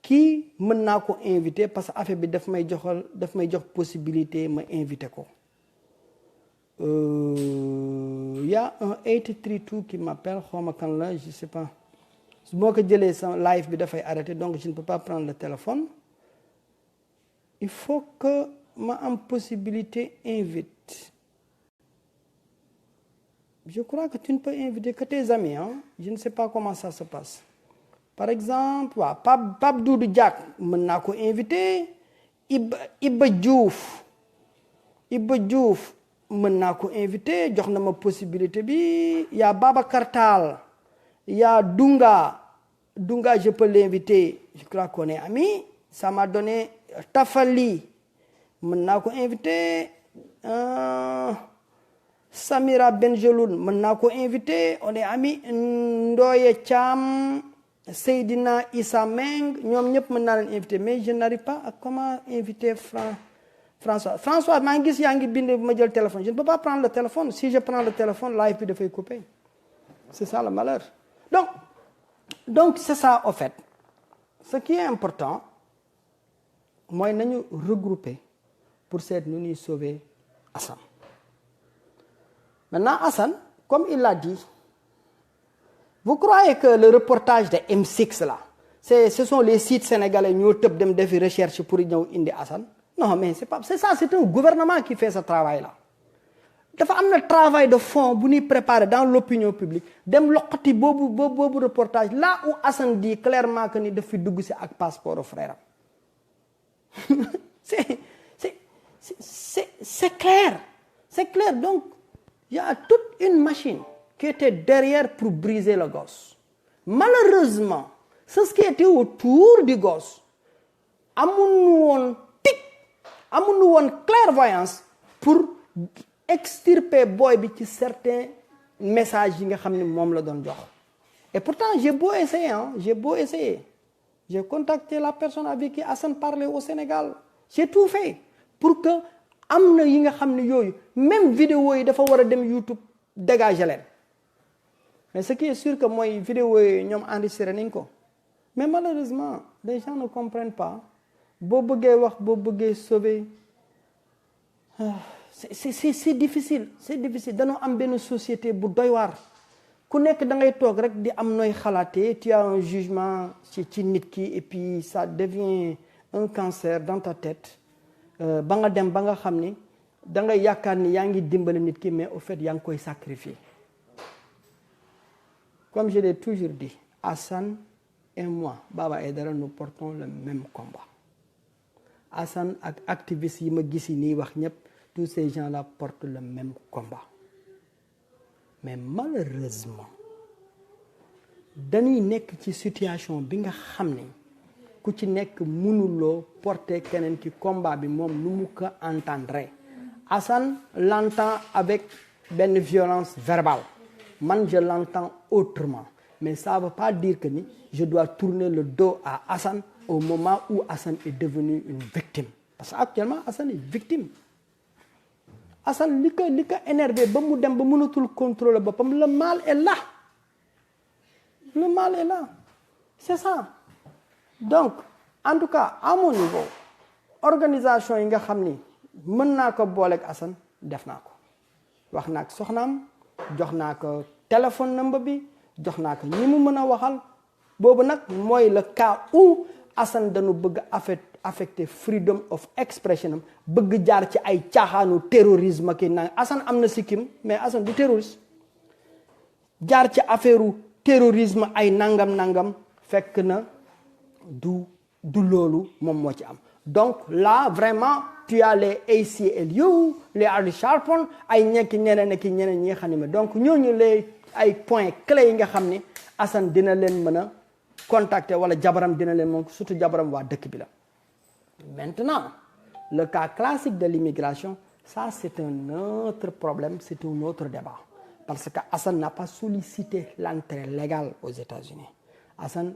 kii mën naa ko invité parce que affaire bi daf may jox possibilité ma invité ko. Y a un 832 qui m'appelle xawma kan la je sais pas su moo ko jëlee sa live bi dafay arrêter donc je ne peux pas prendre le téléphone. Il faut que ma am possibilité invite. Je crois que tu ne peux inviter que tes amis hein. Je ne sais pas comment ça se passe. Par exemple waaw Pape Doudou Diack mën naa ko invité Iba Diouf mën naa ko invité jox na ma possibilité bi y a Babacar Tall y a Dunga je peux l'inviter je crois qu'on est amis ça m'a donné Tafali mën naa ko invité Samira Benjeloun mën naa ko invité on est amis Ndoye Thiam Seydina Issa Meng ñoom ñëpp mën naa leen invité mais je n'arrive pas à comment inviter François maa ngi gis yaa ngi bind ma jël téléphone je ne peux pas prendre le téléphone si je prends le téléphone live bi dafay couper c'est ça le malheur donc c'est ça au fait ce qui est important mooy nañu regrouper pour seet nu ñuy sauver Assane maintenant Assane comme il l'a dit vous croyez que le reportage de M6 là ce sont les sites sénégalais ñoo tëb dem defi recherche pour ñëw indi Assane non mais c'est ça c'est un gouvernement qui fait ce travail là dafa am na travail de fond bu ñuy préparer dans l'opinion publique dem loqati boobu reportage là où Assane dit clairement que ni daf fi dugg si ak passeport au frère c'est clair donc il y a toute une machine qui était derrière pour briser le gosse malheureusement c'est ce qui était autour du gosse amuñu woon clairvoyance pour extirper boy bi ci certains messages yi nga xam ne moom la doon jox et pourtant j'ai beau essayer j'ai contacté la personne avec qui Assane parlait au Sénégal j'ai tout fait pour que am na yi nga xam ne yooyu même vidéo yi dafa war a dem YouTube dégager leen mais ce qui est sûr que mooy vidéo yi ñoom enregistré nañ ko mais malheureusement les gens ne comprennent pas boo bëggee wax boo bëggee sauver c'est difficile dañoo am benn société bu doy waar ku nekk da ngay toog rek di am nooy xalaatee tu as un jugement ci nit ki et puis ça devient un cancer dans ta tête ba nga dem ba nga xam ni da ngay yaakaar ni yaa ngi dimbali nit ki mais au fait yaa ngi koy sacrifier comme je l'ai toujours dit Assane et moi Baba Aïdara nous portons le même combat Assane ak activistes yi ma gis yi nii wax ñëpp tous ces gens-là portent le même combat mais malheureusement dañuy nekk ci situation bi nga xam ne ku ci nekk mënuloo porter keneen ki combat bi moom nu mu ko entendre Assane l'entend avec benn violence verbale man je l'entends autrement mais ça veut pas dire que ni je dois tourner le dos à Assane au moment où Assane est devenu une victime parce que actuellement Assane est victime Assane li ko énervé ba mu dem ba mënatul contrôler boppam le mal est là c'est ça donc en tout cas à mon niveau organisation yi nga xam ni mën naa ko booleeg Assane def naa ko wax naa ko soxnaam jox naa ko téléphone number bi jox naa ko ñi mu mën a waxal boobu nag mooy le cas où Assane dañu bëgg affecté freedom of expression am bëgg jaar ci ay caaxaanu terrorisme ki nang Assane am na sikkim mais Assane du terroriste jaar ci affaireu terrorisme ay nangam fekk na du loolu moom moo ci am donc là vraiment tu as les ACLU les Ali Sharpton ay ñeneen ñi nga xam ne donc ñooñu les ay points clés yi nga xam ne Assane dina leen mën a contacter wala jabaram dina leen moom surtout jabaram waa dëkk bi la. Maintenant le cas classique de l'immigration ça c'est un autre problème c'est un autre débat parce que Assane n'a pas sollicité l'entrée légale aux États-Unis Assane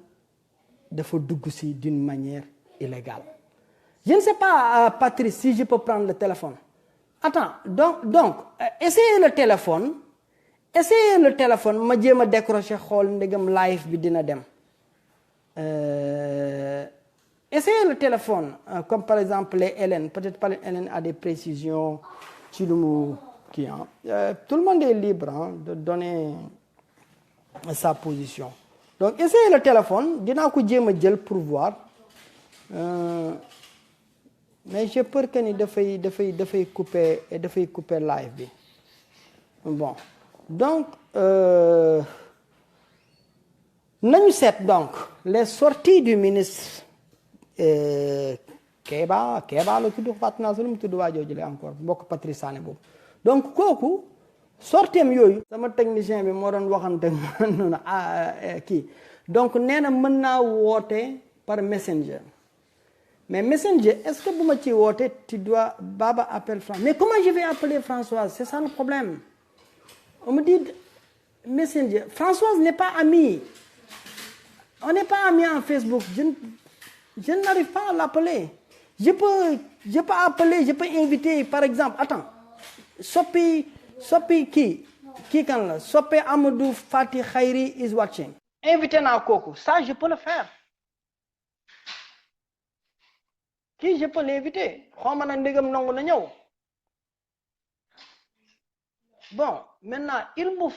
dafa dugg si d'une manière illégale. Je ne sais pas, Patrice, si je peux prendre le téléphone. Attends, donc essayez le téléphone. Ma jéem a décrocher xool ndegam live bi dina dem. Essayez le téléphone, comme par exemple les Hélène. Peut-être pas Hélène a des précisions sur le mot qui. Tout le monde est libre de donner sa position. Donc essayez le téléphone. Dinaa ko jéem a jël pour voir. Mais j'ai peur que ni dafay couper live bi. Bon. Donc nañu seet donc les sorties du ministre Kéba la tudd fàtt naa su lu mu tudd waa jooju la encore mbokk Patrice Sané boobu donc kooku sortiem yooyu sama technicien bi moo doon waxante noonu kii donc nee na mën naa woote par messenger mais messenger est-ce que bu ma ci woote tu dois Baba appelle François mais comment je vais appeler Françoise, c'est ça le problème. On me dit messenger. Françoise n'est pas amie. On n'est pas amis en Facebook. Je n'arrive pas à l'appeler. Je peux appeler, je peux inviter, par exemple. Attends. Sopi qui quand là? Sopi Amadou Fatih Khairi is watching. Inviter na Koko. Ça, je peux le faire. Qui je peux l'inviter? Bon, maintenant, il me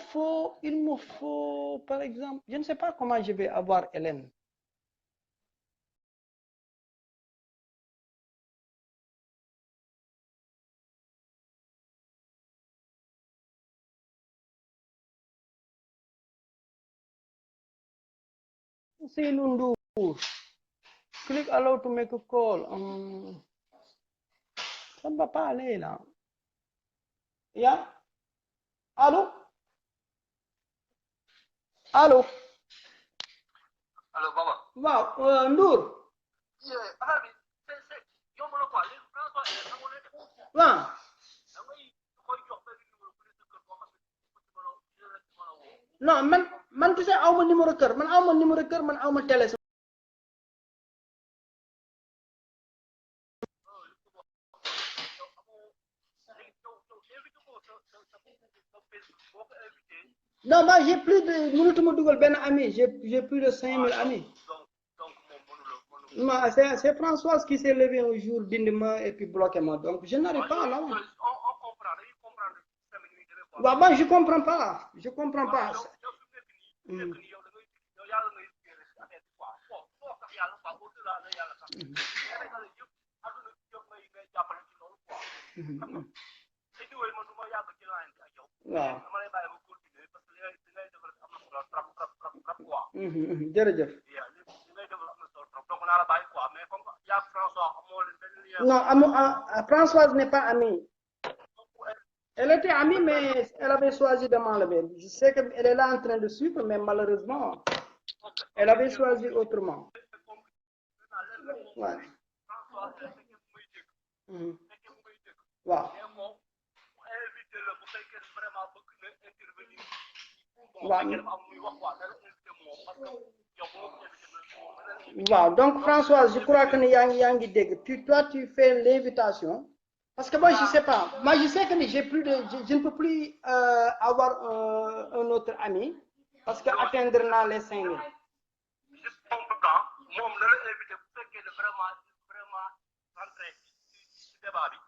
faut, par exemple, je ne sais pas comment je vais avoir Hélène. C'est Lundu. Click allow to make a call. Ça ne va pas aller là. Yeah? Allô? Allô, Baba. Waaw, Ndour. waaw. Non, man tu sais awma numéro kër, man awma télé. Non, moi j'ai plus de mënatuma dugal benn ami, j'ai plus de 5000 amis. Non, c'est Françoise qui s'est levée un jour dindi ma et puis bloqué moi, donc je n'arrive pas là. Bah, moi je comprends pas. waaw. jërëjëf. Non, Françoise n'est pas amie. Elle était amie, mais elle avait choisi de m'enlever. Je sais qu'elle est là en train de suivre, mais malheureusement, elle avait choisi autrement. Ouais. Waaw. Waaw, donc Françoise, je crois que yaa ngi dégg. Toi tu fais l'invitation. Parce que moi je sais pas. Moi je sais que je ne peux plus avoir un autre ami parce que atteindre naa les 5000.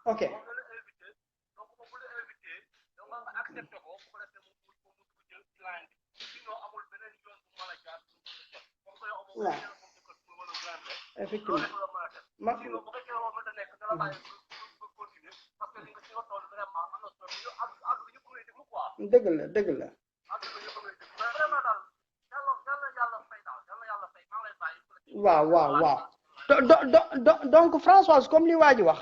OK. Ouais. Effectivement. dëgg la. waaw. Donc Françoise comme li waa ji wax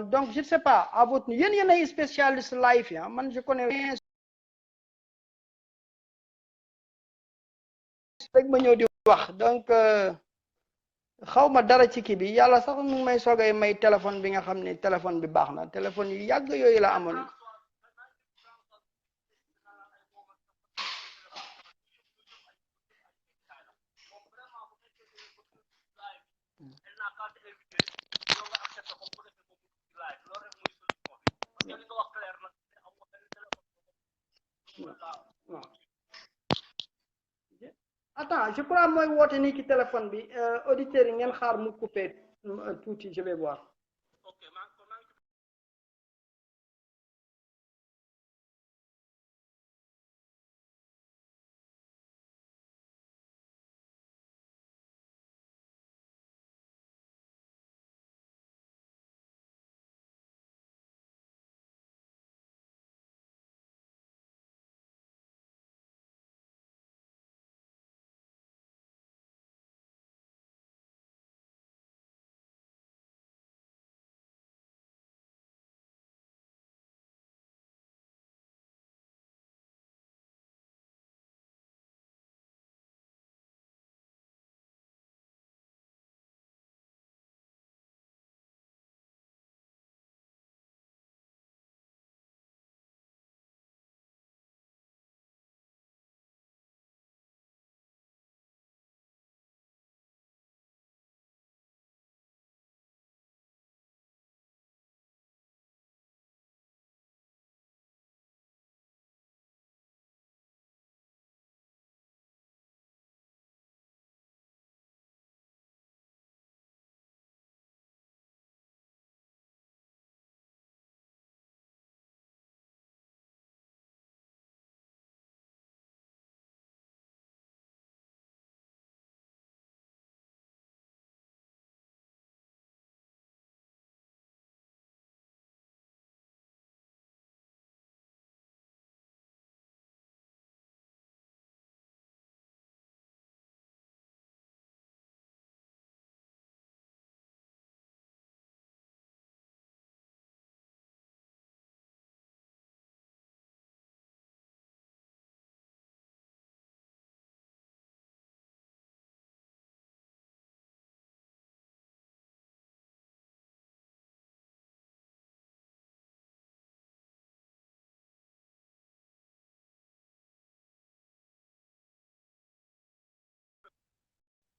donc je ne sais pas à votre yéen ay spécialiste live yi man je connais rien rek ma ñëw di wax donc xaw ma dara ci kii bi yàlla sax mu may soogay may téléphone bi nga xam ne téléphone bi baax na téléphone yu yàgg yooyu la amoon. non. Attends, je crois mooy woote nii ci téléphone bi auditeurs yi ngeen xaar mu coupé tuuti je vais voir.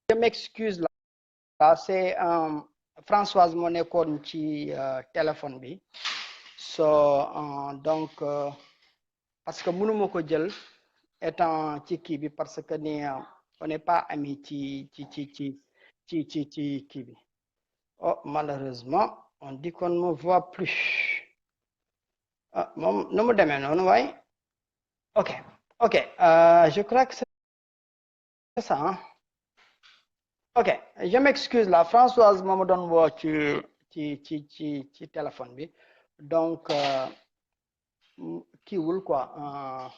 Je m'excuse là, c'est Françoise moo nekkoon ci téléphone bi donc parce que mënuma ko jël étant ci kii bi parce que ni on n'est pas amis ci kii bi. Oh malheureusement on dit qu'on ne me voit plus moom nu mu demee noonu waaye ok je crois que c'est ça hein? Ok je m'excuse là Françoise moo ma doon woo ci téléphone bi donc kiiwul quoi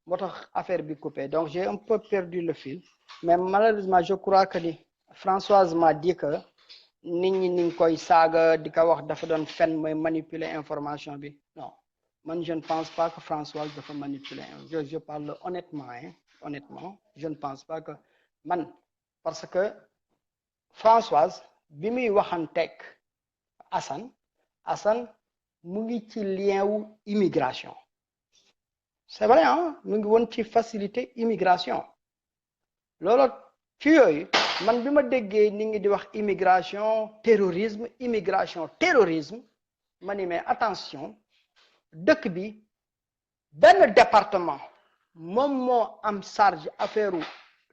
moo tax affaire bi coupé donc j'ai un peu perdu le fil mais malheureusement je crois que ni Françoise m'a dit que nit ñi ni ngi koy saaga di ko wax dafa doon fen mooy manipuler information bi non man je ne pense pas que Françoise dafa manipuler je parle honnêtement honnêtement je ne pense pas que man parce que Françoise bi muy waxanteeg Assane mu ngi ci lien wu immigration c'est vrai mu ngi woon ci facilité immigration loolu ci yooyu man bi ma déggee ni ngi di wax immigration terrorisme ma ni mais attention dëkk bi benn département moom moo am charge affaire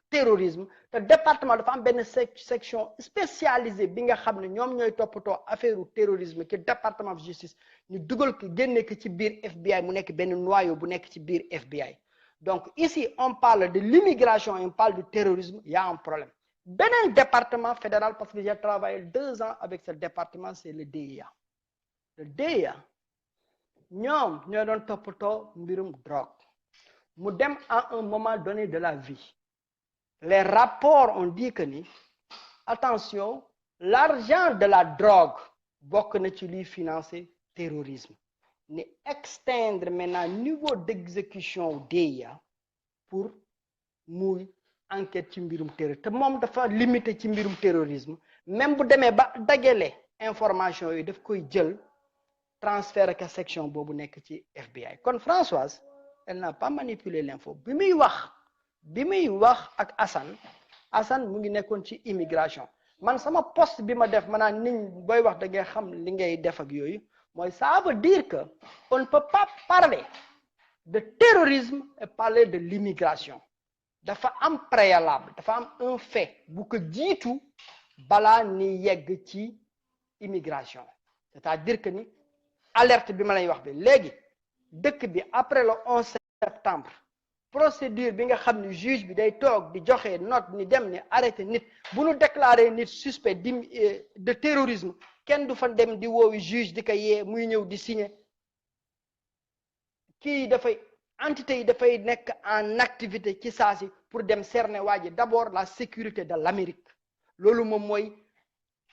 terrorisme te département dafa am benn section spécialisée bi nga xam ne ñoom ñooy toppatoo affaire terrorisme ci département de justice ñu dugal ko génne ko ci biir FBI mu nekk benn noyau bu nekk ci biir FBI donc ici on parle de l'immigration et on parle du terrorisme il y a un problème beneen département fédéral parce que j'ai travaillé 2 ans avec ce département c'est le DEA le DEA ñoom ñoo doon toppatoo mbirum drogue mu dem à un moment donné de la vie les rapports ont dit que ni attention l'argent de la drogue bokk na ci luy financer terrorisme ni extendre maintenant niveau d'exécution DEA pour muy enquête ci mbirum terrorisme te moom dafa limité ci mbirum terrorisme même bu demee ba dajale information yi daf koy jël transfert ak section boobu nekk ci FBI kon Françoise elle n'a pas manipulé l'info bi muy wax ak Assane mu ngi nekkoon ci immigration man sama poste bi ma def maanaam nit booy wax da ngay xam li ngay def ak yooyu mooy ça veut dire que on ne peut pas parler de terrorisme et parler de l'immigration dafa am préalable dafa am un fait bu ko jiitu balaa ni yegg ci immigration c'est-à-dire que ni alerte bi ma lay wax bi léegi dëkk bi après le 11 septembre procédure bi nga xam ne juge bi day toog di joxe note ni dem ni arrêté nit bu nu déclaré nit suspect de terrorisme kenn du fa dem di woowi juge di ko yee muy ñëw di signer kii dafay entité yi dafay nekk en activité ci saa si pour dem cerner waa ji d'abord la sécurité de l'Amérique loolu moom mooy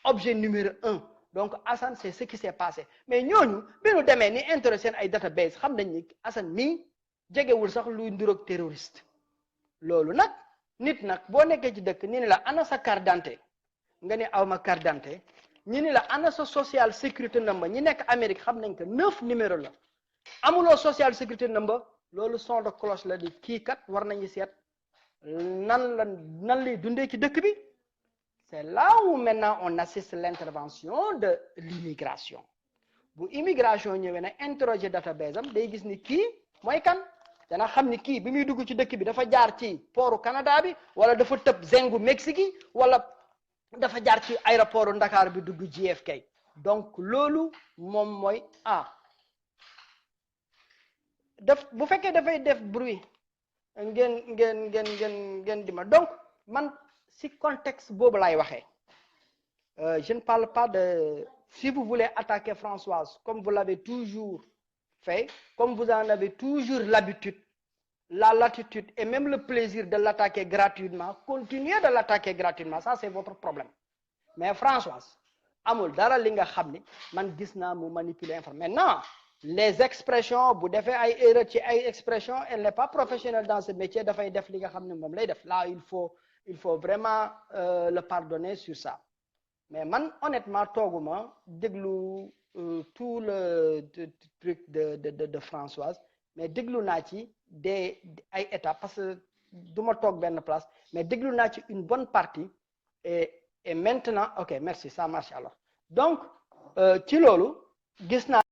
objet numéro 1 donc Assane c'est ce qui s'est passé mais ñooñu bi ñu demee ni intéressé seen ay database xam nañ ni Assane mii jegewul sax luy nduroog terroriste loolu nag nit nag boo nekkee ci dëkk ni la ana sa carte d'identité nga ni awma carte d'identité ñi ni la ana sa social sécurité number ñi nekk Amérique xam nañ que 9 numéro la amuloo social sécurité number loolu son de cloche la di kii kat war nañu seet nan lay dundee ci dëkk bi c'est là où maintenant on assiste l'intervention de l'immigration bu immigration ñëwee na interroger database am day gis ni kii mooy kan dana xam ni kii bi muy dugg ci dëkk bi dafa jaar ci portu Canada bi wala dafa tëb zengu Mexique yi wala dafa jaar ci aéroport Dakar bi dugg JFK donc loolu moom mooy bu fekkee dafay def bruit ngeen di ma donc man si contexte boobu laay waxee je ne parle pas de si vous voulez attaquer Françoise comme vous l'avez toujours fait comme vous en avez toujours l'habitude la latitude et même le plaisir de l'attaquer gratuitement continuez de l'attaquer gratuitement ça c'est votre problème mais Françoise amul dara li nga xam ni man gis naa mu manipuler information maintenant les expressions bu defee ay erreur ci ay expressions elle n'est pas professionnelle dans ce métier dafay def li nga xam ne moom lay def là il faut vraiment le pardonner sur ça mais man honnêtement tooguma déglu tout le truc de Françoise mais déglu naa ci ay étapes parce que du ma toog benn place mais déglu naa ci une bonne partie et maintenant ok merci ça marche alors donc ci loolu gis naa